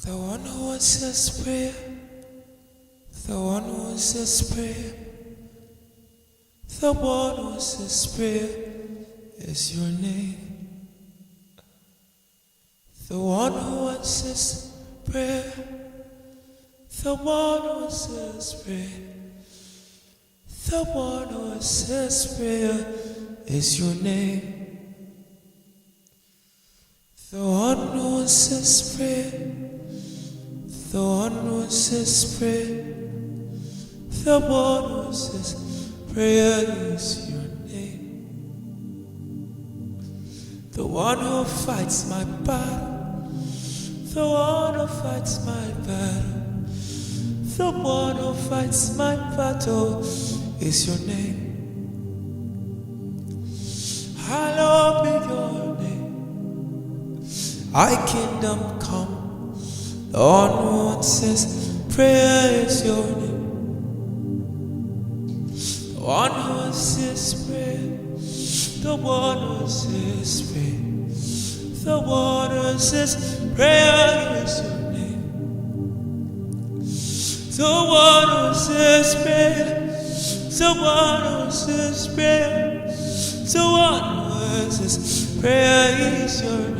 The one who answers prayer, the one who answers prayer, the one who answers prayer is your name. The one who answers prayer, the one who answers prayer, the one who answers prayer is your name. The one who answers prayer, the one who answers prayer, the one who answers prayer is your name. The one who fights my battle, the one who fights my battle, the one who fights my battle is your name. Hallowed be your name. Thy kingdom come. The one who answers prayer is your name. The one who answers prayer, the one who answers prayer, the one who answers prayer is your name. The one who answers prayer, the one who answers prayer, the one who answers prayer is your name.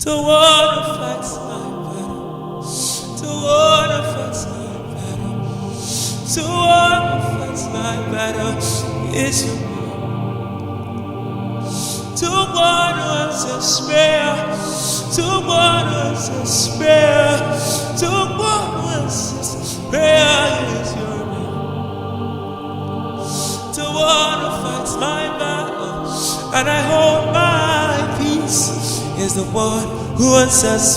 The one who fights my battle, the one who fights my battle, the one who fights my battle is your name. The one who answers prayer, the one who answers prayer, the one who answers prayer is your name. The one who fights my battle, and I hold my peace, is the one who answers.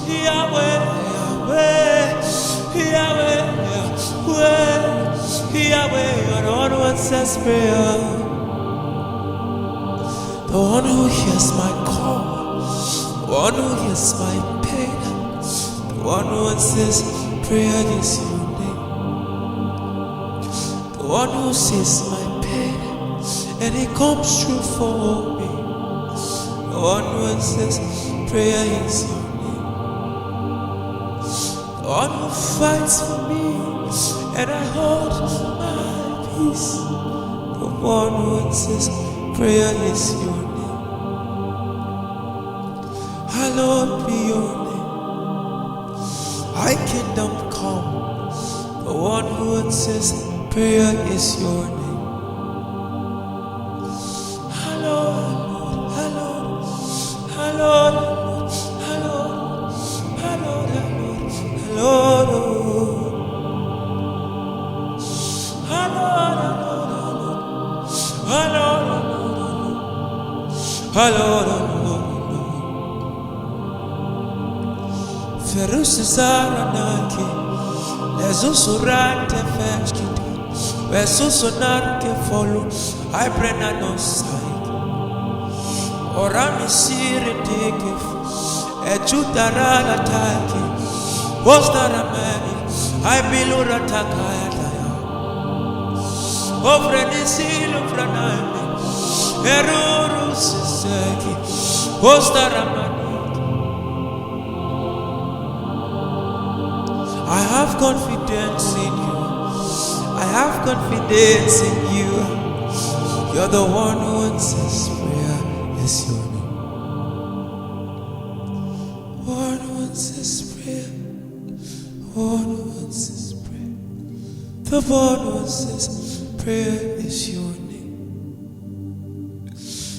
Yahweh, Yahweh, Yahweh, Yahweh, Yahweh, you're the one who answers prayer. The one who hears my call, the one who hears my pain, the one who answers prayer is your name. The one who sees my pain and he comes through for me. The one who answers prayer is your name. The one who fights for me and I hold my peace. The one who answers prayer is your name. Hallowed be your name. Thy kingdom come. The one who answers prayer is your name. Ferusaranaki, lezusurante feskiti, vesusonarke follow, I brenna no side. Orami siretekif, echutaraga taki, postaramani, I bilura takaya daya. Ofrenisilo franami, eruru siseki, postaramani. I have confidence in you. I have confidence in you. You're the one who answers prayer. Is your name. One who answers prayer. One who answers prayer. The one who answers prayer is your name.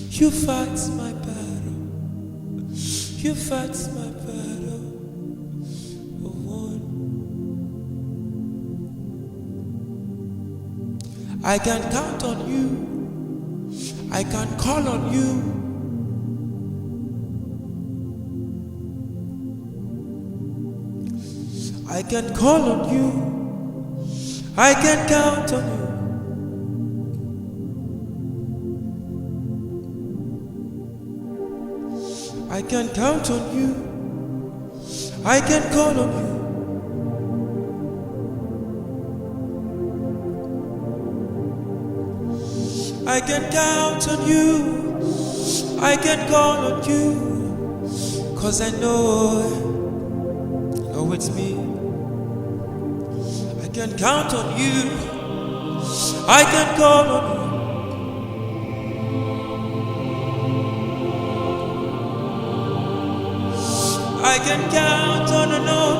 You fight my battle. You fight my battle. I can count on you. I can call on you. I can call on you. I can count on you. I can count on you. I can call on you. I can count on you. I can call on you, 'cause I know it's me. I can count on you. I can call on you. I can count on and on.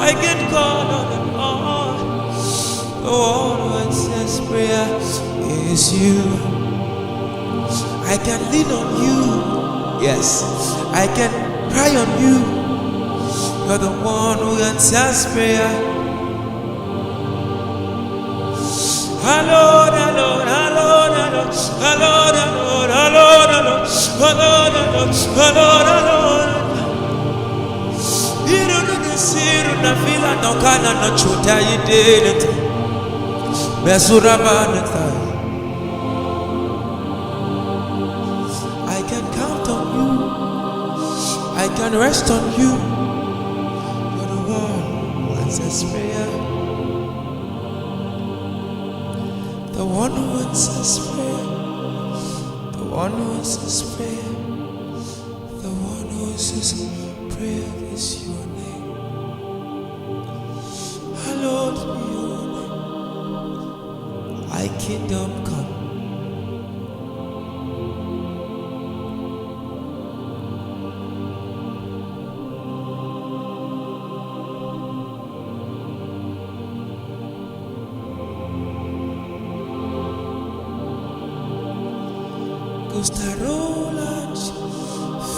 I can call on and on. The one who answers prayer is you. I can lean on you. Yes, I can cry on you. You're the one who answers prayer. Alone, alone, alone, alone, alone, alone, alone, alone, alone, alone, alone. You don't see the feel no kind of no truth. You did it. Mesurabanata. I can count on you. I can rest on you. You're the one who answers prayer. The one who answers prayer. The one who answers prayer. The one who answers prayer is your name. Hallowed be your name. Thy kingdom come. Gustarolas,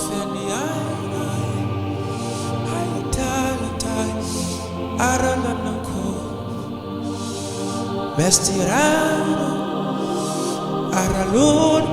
Feniai, Haitalatai, Aralanako, Bestirano, Aralon